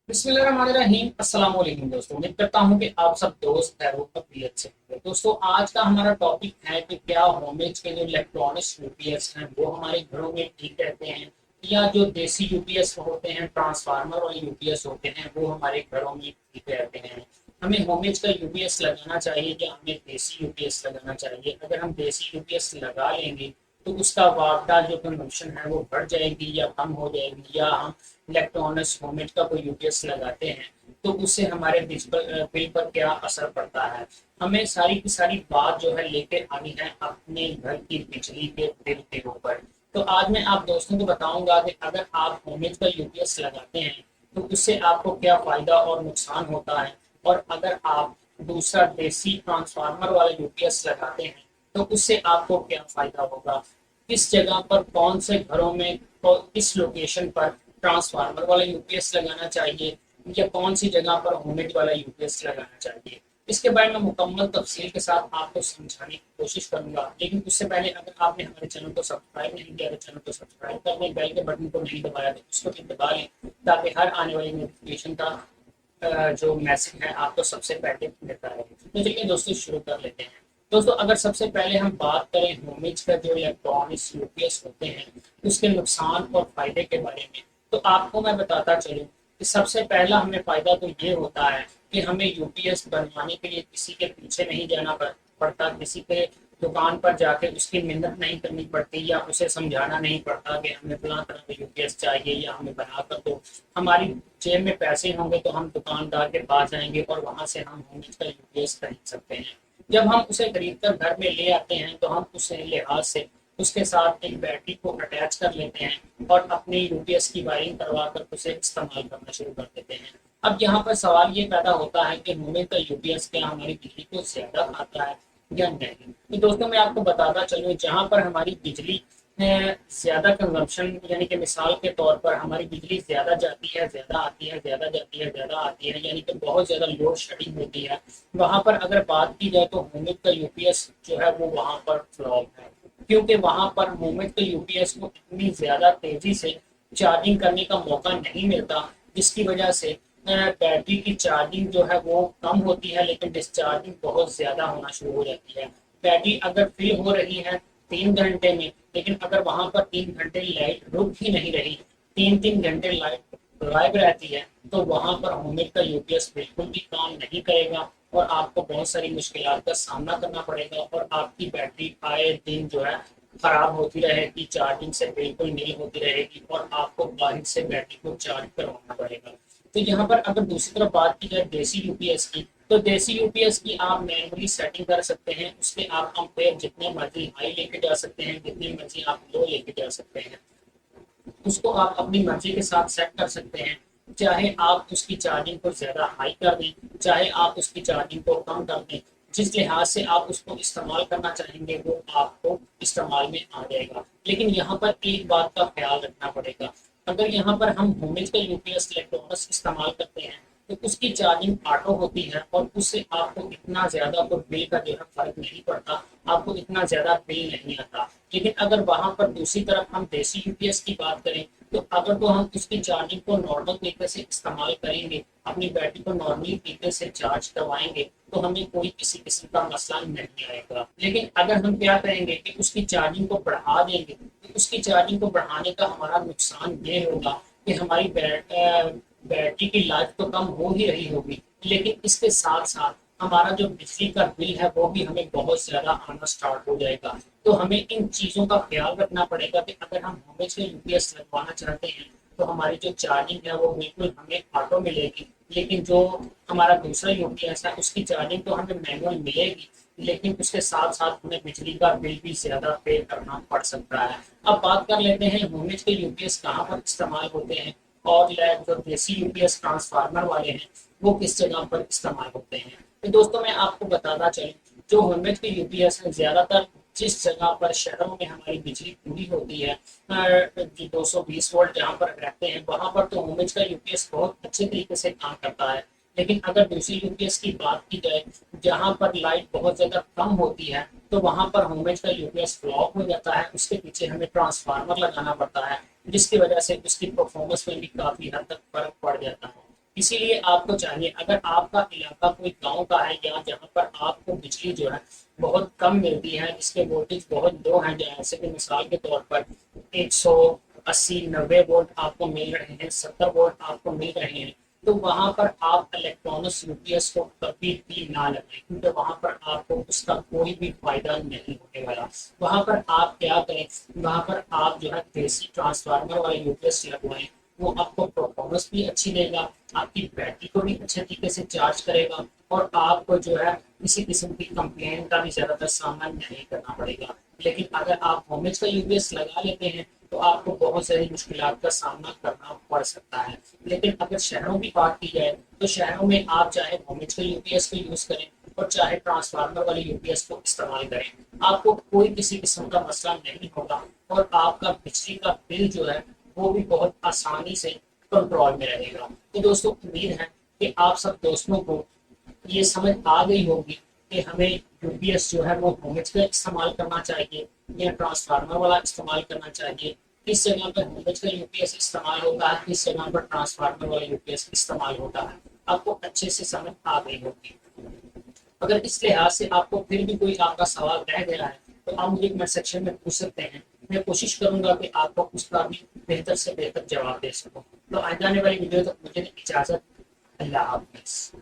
बिस्मिल्लाहिर्रहमानिर्रहीम। अस्सलाम वालेकुम दोस्तों, उम्मीद करता हूँ कि आप सब दोस्त है वो तबीयत से होंगे। दोस्तों, आज का हमारा टॉपिक है कि क्या होममेड के जो इलेक्ट्रॉनिक्स यूपीएस हैं वो हमारे घरों में ठीक रहते हैं, या जो देसी यूपीएस होते हैं, ट्रांसफार्मर वाले यूपीएस होते हैं, वो हमारे घरों में ठीक रहते हैं। हमें होममेड का यूपीएस लगाना चाहिए या हमें देसी यूपीएस लगाना चाहिए? अगर हम देसी यूपीएस लगा लेंगे तो उसका वापदा जो कंजम्पशन है वो बढ़ जाएगी या कम हो जाएगी, या हम इलेक्ट्रॉनिक्स होममेड का कोई यूपीएस लगाते हैं तो उससे हमारे बिल पर क्या असर पड़ता है। हमें सारी की सारी बात जो है लेके आनी है अपने घर की बिजली के बिल के ऊपर। तो आज मैं आप दोस्तों को बताऊंगा कि अगर आप होममेड का यूपीएस लगाते हैं तो उससे आपको क्या फायदा और नुकसान होता है, और अगर आप दूसरा देसी ट्रांसफार्मर वाला यूपीएस लगाते हैं तो उससे आपको क्या फायदा होगा। किस जगह पर, कौन से घरों में, किस लोकेशन पर ट्रांसफार्मर वाला यूपीएस लगाना चाहिए, या कौन सी जगह पर होममेड वाला यूपीएस लगाना चाहिए, इसके बारे में मुकम्मल तफसील के साथ आपको समझाने की कोशिश करूंगा। लेकिन उससे पहले अगर आपने हमारे चैनल को सब्सक्राइब नहीं किया तो चैनल को सब्सक्राइब कर लें, बेल के बटन को नहीं दबाया तो उसको भी दबा लें, ताकि हर आने वाली नोटिफिकेशन का जो मैसेज है आपको सबसे पहले मिलता है। तो चलिए दोस्तों, शुरू कर लेते हैं। दोस्तों, अगर सबसे पहले हम बात करें होममेड का जो इलेक्ट्रॉनिक्स यूपीएस होते हैं उसके नुकसान और फायदे के बारे में, तो आपको मैं बताता चलूं कि सबसे पहला हमें फायदा तो ये होता है कि हमें यूपीएस बनवाने के लिए किसी के पीछे नहीं जाना पड़ता, किसी के दुकान पर जाके उसकी मिन्नत नहीं करनी पड़ती, या उसे समझाना नहीं पड़ता कि हमें फलां तरह का यूपीएस चाहिए या हमें बना कर दो। हमारी जेब में पैसे होंगे तो हम दुकानदार के पास जाएंगे और वहां से हम होममेड का यूपीएस खरीद सकते हैं। जब हम उसे खरीद कर घर में ले आते हैं तो हम उसे लिहाज से उसके साथ एक बैटरी को अटैच कर लेते हैं और अपनी यूपीएस की वायरिंग करवा कर उसे इस्तेमाल करना शुरू कर देते हैं। अब यहाँ पर सवाल ये पैदा होता है कि होममेड का यूपीएस क्या हमारी बिजली को ज्यादा खाता है या नहीं। तो दोस्तों, मैं आपको बताता चलूँ, जहाँ पर हमारी बिजली ज्यादा कंजम्पशन, यानी कि मिसाल के तौर पर हमारी बिजली ज्यादा जाती है, ज्यादा आती है, ज्यादा जाती है, ज्यादा आती है, यानी कि बहुत ज्यादा लोड शेडिंग होती है, वहां पर अगर बात की जाए तो होममेड का यूपीएस जो है वो वहां पर फ्लॉप है। क्योंकि वहां पर होममेड के यूपीएस को इतनी ज्यादा तेजी से चार्जिंग करने का मौका नहीं मिलता, जिसकी वजह से बैटरी की चार्जिंग जो है वो कम होती है, लेकिन डिस्चार्जिंग बहुत ज्यादा होना शुरू हो जाती है। बैटरी अगर फिल हो रही है 3 घंटे में, लेकिन अगर वहां पर 3 घंटे लाइट रुक ही नहीं रही, 3 3 घंटे लाइट गायब रहती है, तो वहां पर होममेड का यूपीएस बिल्कुल भी काम नहीं करेगा और आपको बहुत सारी मुश्किलात का सामना करना पड़ेगा, और आपकी बैटरी आए दिन जो है खराब होती रहेगी, चार्जिंग से बिल्कुल नहीं होती रहेगी, और आपको बाहर से बैटरी को चार्ज करवाना पड़ेगा। तो यहाँ पर अगर दूसरी तरफ बात की जाए देसी यूपीएस की, तो देसी यूपीएस की आप मैनुअली सेटिंग कर सकते हैं, उसके आप अम्पेयर जितने मर्जी हाई लेके जा सकते हैं, जितने मर्जी आप लो लेके जा सकते हैं, उसको आप अपनी मर्जी के साथ सेट कर सकते हैं। चाहे आप उसकी चार्जिंग को ज्यादा हाई कर दें, चाहे आप उसकी चार्जिंग को कम कर दें, जिस लिहाज से आप उसको इस्तेमाल करना चाहेंगे वो आपको इस्तेमाल में आ जाएगा। लेकिन यहाँ पर एक बात का ख्याल रखना पड़ेगा, अगर यहाँ पर हम होममेड का यूपीएस इलेक्ट्रॉनिक्स इस्तेमाल करते हैं तो उसकी चार्जिंग ऑटो होती है और उससे आपको इतना ज्यादा तो बिल का जो है फर्क नहीं पड़ता, आपको इतना ज्यादा बिल नहीं आता। लेकिन अगर वहां पर दूसरी तरफ हम देसी यूपीएस की बात करें, तो अगर तो हम उसकी चार्जिंग को नॉर्मल तरीके से इस्तेमाल करेंगे, अपनी बैटरी को नॉर्मली तरीके से चार्ज करवाएंगे, तो हमें कोई किसी किस्म का मसला नहीं आएगा। लेकिन अगर हम क्या करेंगे कि उसकी चार्जिंग को बढ़ा देंगे, तो उसकी चार्जिंग को बढ़ाने का हमारा नुकसान ये होगा कि हमारी बैटरी की लाइफ तो कम हो ही रही होगी, लेकिन इसके साथ साथ हमारा जो बिजली का बिल है वो भी हमें बहुत ज्यादा आना स्टार्ट हो जाएगा। तो हमें इन चीजों का ख्याल रखना पड़ेगा कि अगर हम होममेड से यूपीएस लगवाना चाहते हैं तो हमारी जो चार्जिंग है वो बिल्कुल हमें ऑटो मिलेगी, लेकिन जो हमारा दूसरा यूपीएस है उसकी चार्जिंग तो हमें मैनुअल मिलेगी, लेकिन उसके साथ साथ हमें बिजली का बिल भी ज्यादा पे करना पड़ सकता है। अब बात कर लेते हैं होममेड के यूपीएस कहाँ पर इस्तेमाल होते हैं, और जो देसी यूपीएस ट्रांसफार्मर वाले हैं वो किस जगह पर इस्तेमाल होते हैं। तो दोस्तों, मैं आपको बताता चलूं, जो होममेड के यूपीएस है ज्यादातर जिस जगह पर शहरों में हमारी बिजली पूरी होती है, 220 वोल्ट जहाँ पर रहते हैं, वहां पर तो होममेड का यूपीएस बहुत अच्छे तरीके से काम करता है। लेकिन अगर दूसरी यूपीएस की बात की जाए जहाँ पर लाइट बहुत ज्यादा कम होती है, तो वहां पर होममेड का यूपीएस फ्लॉप हो जाता है, उसके पीछे हमें ट्रांसफार्मर लगाना पड़ता है, जिसकी वजह से उसकी परफॉर्मेंस में भी काफी हद तक फर्क पड़ जाता है। इसीलिए आपको चाहिए, अगर आपका इलाका कोई गांव का है या जहां पर आपको बिजली जो है बहुत कम मिलती है, इसके वोल्टेज बहुत लो हैं, जैसे कि मिसाल के तौर पर 180-90 वोल्ट आपको मिल रहे हैं, 70 वोल्ट आपको मिल रहे हैं, तो वहां पर आप इलेक्ट्रॉनिक्स यूपीएस को कभी भी ना लगाएं, क्योंकि वहां पर आपको उसका कोई भी फायदा नहीं होने वाला। वहां पर आप क्या करें, वहां पर आप जो है देसी ट्रांसफार्मर वाले यूपीएस लगवाएं। वो आपको परफॉर्मेंस भी अच्छी देगा, आपकी बैटरी को भी अच्छे तरीके से चार्ज करेगा, और आपको जो है किसी किस्म की कंप्लेन का भी ज्यादातर सामना नहीं करना पड़ेगा। लेकिन अगर आप होमेज का यूपीएस लगा लेते हैं तो आपको बहुत सारी मुश्किलात का सामना करना पड़ सकता है। लेकिन अगर शहरों की बात की जाए तो शहरों में आप चाहे होमेज का यूपीएस को यूज करें और चाहे ट्रांसफार्मर वाले यूपीएस को इस्तेमाल करें, आपको कोई किसी किस्म का मसला नहीं होगा, और आपका बिजली का बिल जो है वो भी बहुत आसानी से कंट्रोल में रहेगा। तो दोस्तों, उम्मीद है कि आप सब दोस्तों को ये समझ आ गई होगी कि हमें यूपीएस जो है वो होमेज का इस्तेमाल करना चाहिए या ट्रांसफार्मर वाला इस्तेमाल करना चाहिए, किस जगह पर होमेज का यूपीएस इस्तेमाल होता है, किस जगह पर ट्रांसफार्मर वाला यूपीएस इस्तेमाल होता है, आपको अच्छे से समझ आ गई होगी। अगर इस लिहाज से आपको फिर भी कोई आपका सवाल रह गया है तो आप मुझे कमेंट सेक्शन में पूछ सकते हैं। मैं कोशिश करूंगा कि आपको उसका भी बेहतर से बेहतर जवाब दे सकूं। तो आगे आने वाली वीडियो तक मुझे इजाजत। अल्लाह हाफिज।